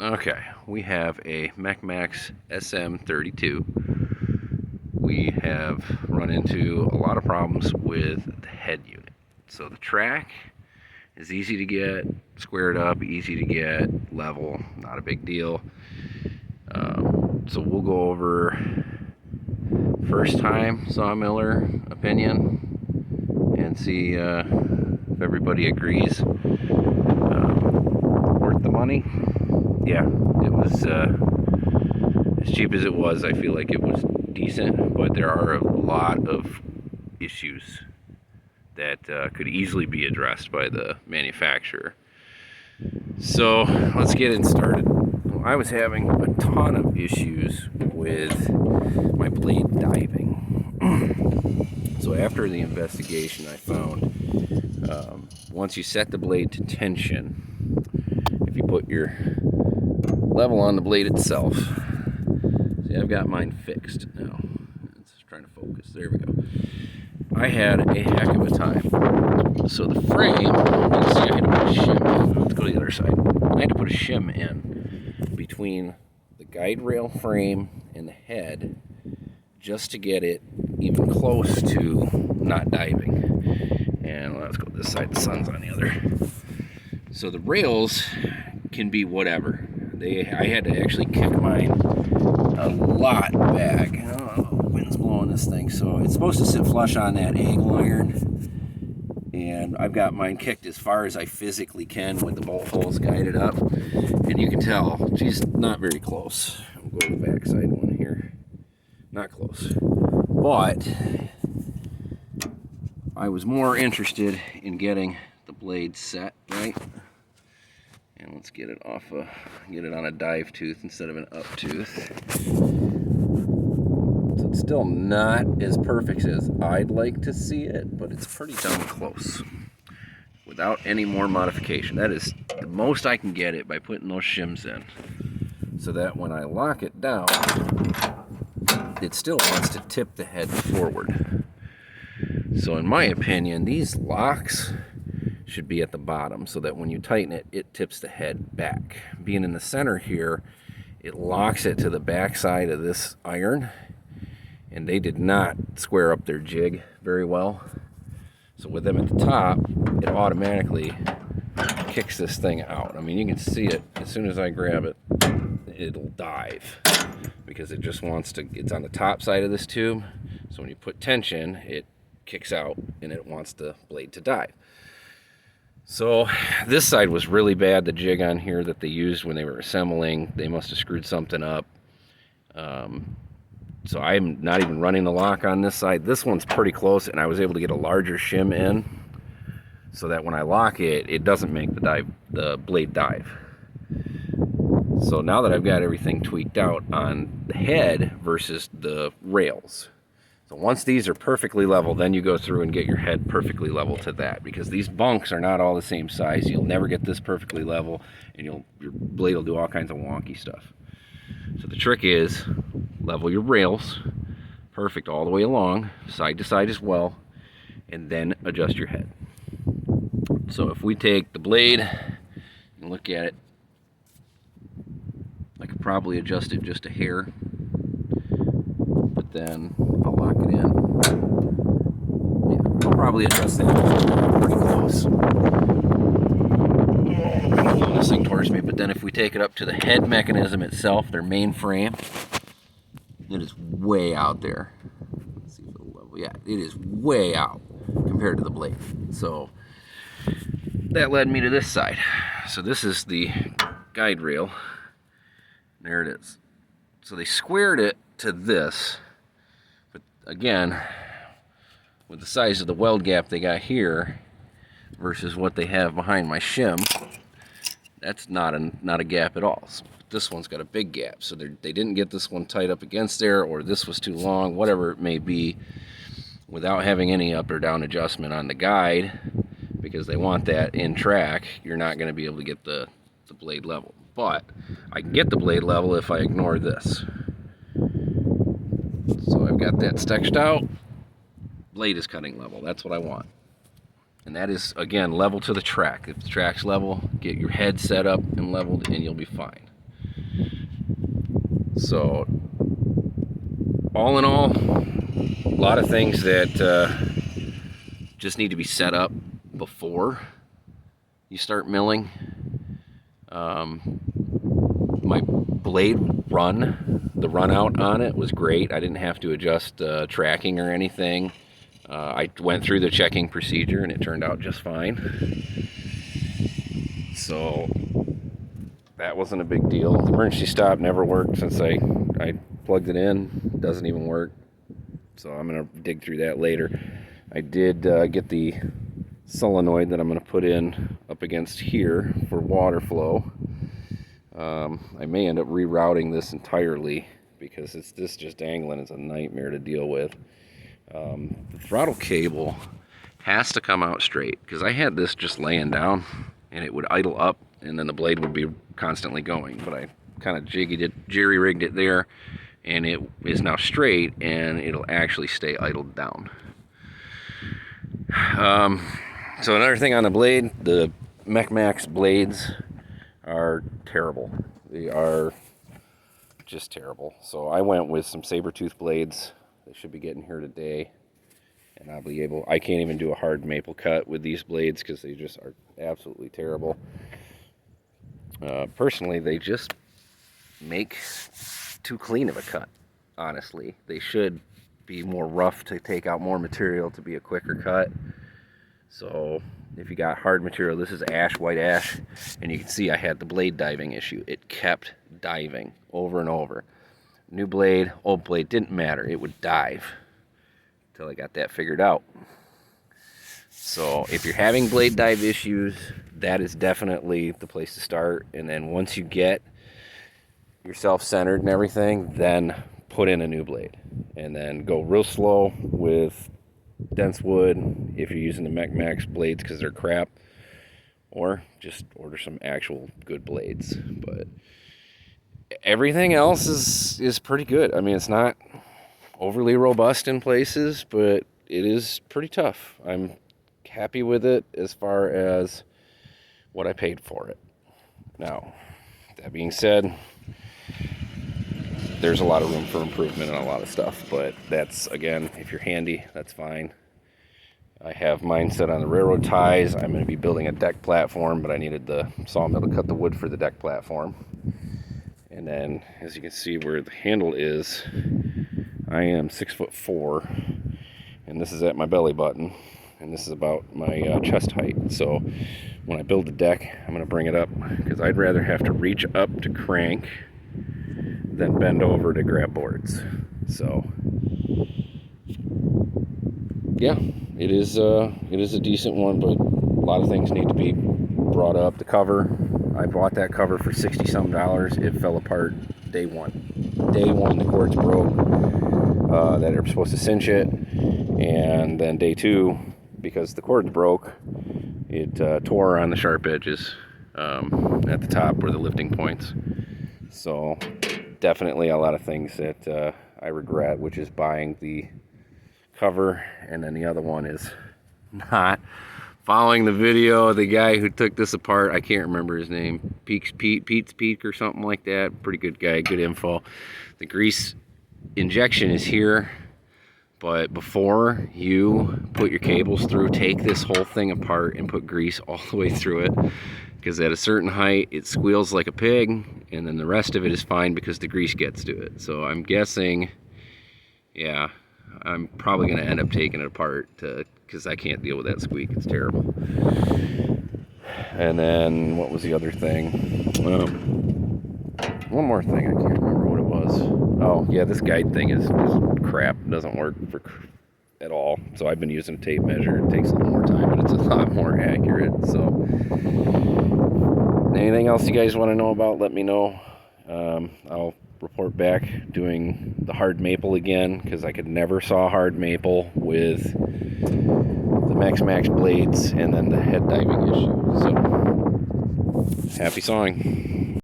Okay, we have a Mechmaxx Sm32. We have run into a lot of problems with the head unit. So the track is easy to get squared up, easy to get level, not a big deal. So we'll go over first time sawmiller opinion and see if everybody agrees. Worth the money? Yeah, it was as cheap as it was. I feel like it was decent, but there are a lot of issues that could easily be addressed by the manufacturer. So let's get it started. Well, I was having a ton of issues with my blade diving. So after the investigation, I found once you set the blade to tension, if you put your level on the blade itself, see, I've got mine fixed now. It's trying to focus. There we go. I had a heck of a time. So the frame, you can see I had to put a shim in. Let's go to the other side. I had to put a shim in between the guide rail frame and the head just to get it even close to not diving. And let's go this side, the sun's on the other. So the rails can be whatever. I had to actually kick mine a lot back. Oh, wind's blowing this thing. So it's supposed to sit flush on that angle iron. And I've got mine kicked as far as I physically can with the bolt holes guided up. And you can tell she's not very close. I'll go to the backside one here. Not close. But I was more interested in getting the blade set right. And let's get it off get it on a dive tooth instead of an up tooth. So it's still not as perfect as I'd like to see it, but it's pretty darn close. Without any more modification. That is the most I can get it by putting those shims in. So that when I lock it down, it still wants to tip the head forward. So in my opinion, these locks should be at the bottom so that when you tighten it, it tips the head back. Being in the center here, it locks it to the back side of this iron, and they did not square up their jig very well. So with them at the top, it automatically kicks this thing out. I mean, you can see it as soon as I grab it, it'll dive because it just wants to, it's on the top side of this tube. So when you put tension, it kicks out and it wants the blade to dive. So this side was really bad. The jig on here that they used when they were assembling, they must have screwed something up. So I'm not even running the lock on this side. This one's pretty close, and I was able to get a larger shim in so that when I lock it, it doesn't make the blade dive. So now that I've got everything tweaked out on the head versus the rails, so once these are perfectly level, then you go through and get your head perfectly level to that, because these bunks are not all the same size. You'll never get this perfectly level, and your blade will do all kinds of wonky stuff. So the trick is level your rails perfect all the way along, side to side as well, and then adjust your head. So if we take the blade and look at it, I could probably adjust it just a hair, but then I'll lock it in. Yeah, I'll probably adjust that pretty close. This thing towards me, but then if we take it up to the head mechanism itself, their main frame, it is way out there. Let's see if it'll level. Yeah, it is way out compared to the blade. So that led me to this side. So this is the guide rail. There it is. So they squared it to this, but again, with the size of the weld gap they got here versus what they have behind my shim, that's not a gap at all. This one's got a big gap, so they didn't get this one tight up against there, or this was too long, whatever it may be, without having any up or down adjustment on the guide, because they want that in track. You're not going to be able to get the blade level. But I can get the blade level if I ignore this. So I've got that stretched out. Blade is cutting level. That's what I want. And that is, again, level to the track. If the track's level, get your head set up and leveled, and you'll be fine. So all in all, a lot of things that just need to be set up before you start milling. My blade run, the run out on it was great. I didn't have to adjust tracking or anything. I went through the checking procedure and it turned out just fine. So that wasn't a big deal. The emergency stop never worked since I plugged it in. It doesn't even work. So I'm gonna dig through that later. I did get the solenoid that I'm gonna put in up against here for water flow. I may end up rerouting this entirely because this just dangling is a nightmare to deal with. The throttle cable has to come out straight because I had this just laying down and it would idle up and then the blade would be constantly going, but I kind of jerry-rigged it there and it is now straight and it'll actually stay idled down. So another thing on the blade, the Mechmaxx blades are terrible. They are just terrible. So I went with some saber-tooth blades. They should be getting here today. And I'll be able, I can't even do a hard maple cut with these blades because they just are absolutely terrible. Personally, they just make too clean of a cut, honestly. They should be more rough to take out more material to be a quicker cut. So if you got hard material, this is ash, white ash, and you can see I had the blade diving issue. It kept diving over and over. New blade, old blade, didn't matter. It would dive until I got that figured out. So if you're having blade dive issues, that is definitely the place to start. And then once you get yourself centered and everything, then put in a new blade. And then go real slow with dense wood if you're using the Mechmaxx blades because they're crap, or just order some actual good blades. But everything else is pretty good. I mean, it's not overly robust in places, but it is pretty tough. I'm happy with it as far as what I paid for it. Now, that being said, there's a lot of room for improvement on a lot of stuff, but that's, again, if you're handy, that's fine. I have mine set on the railroad ties. I'm going to be building a deck platform, but I needed the sawmill to cut the wood for the deck platform. And then, as you can see where the handle is, I am 6'4", and this is at my belly button, and this is about my chest height. So when I build the deck, I'm going to bring it up because I'd rather have to reach up to crank than bend over to grab boards. So yeah, it is a decent one, but a lot of things need to be brought up. The cover, I bought that cover for $60-some. It fell apart day one. Day one, the cords broke that are supposed to cinch it, and then day two, because the cords broke, it tore on the sharp edges at the top where the lifting points. So definitely a lot of things that I regret, which is buying the cover, and then the other one is not following the video. The guy who took this apart, I can't remember his name, Pete's Peak or something like that. Pretty good guy, good info. The grease injection is here, but before you put your cables through, take this whole thing apart and put grease all the way through it, because at a certain height it squeals like a pig, and then the rest of it is fine because the grease gets to it. So I'm guessing, yeah, I'm probably going to end up taking it apart because I can't deal with that squeak. It's terrible. And then what was the other thing? One more thing, I can't remember what it was. Oh yeah, this guide thing is crap. It doesn't work at all. So I've been using a tape measure. It takes a little more time, but it's a lot more accurate. So anything else you guys want to know about, let me know. I'll report back doing the hard maple again, because I could never saw hard maple with the Mechmaxx blades and then the head diving issue. So happy sawing.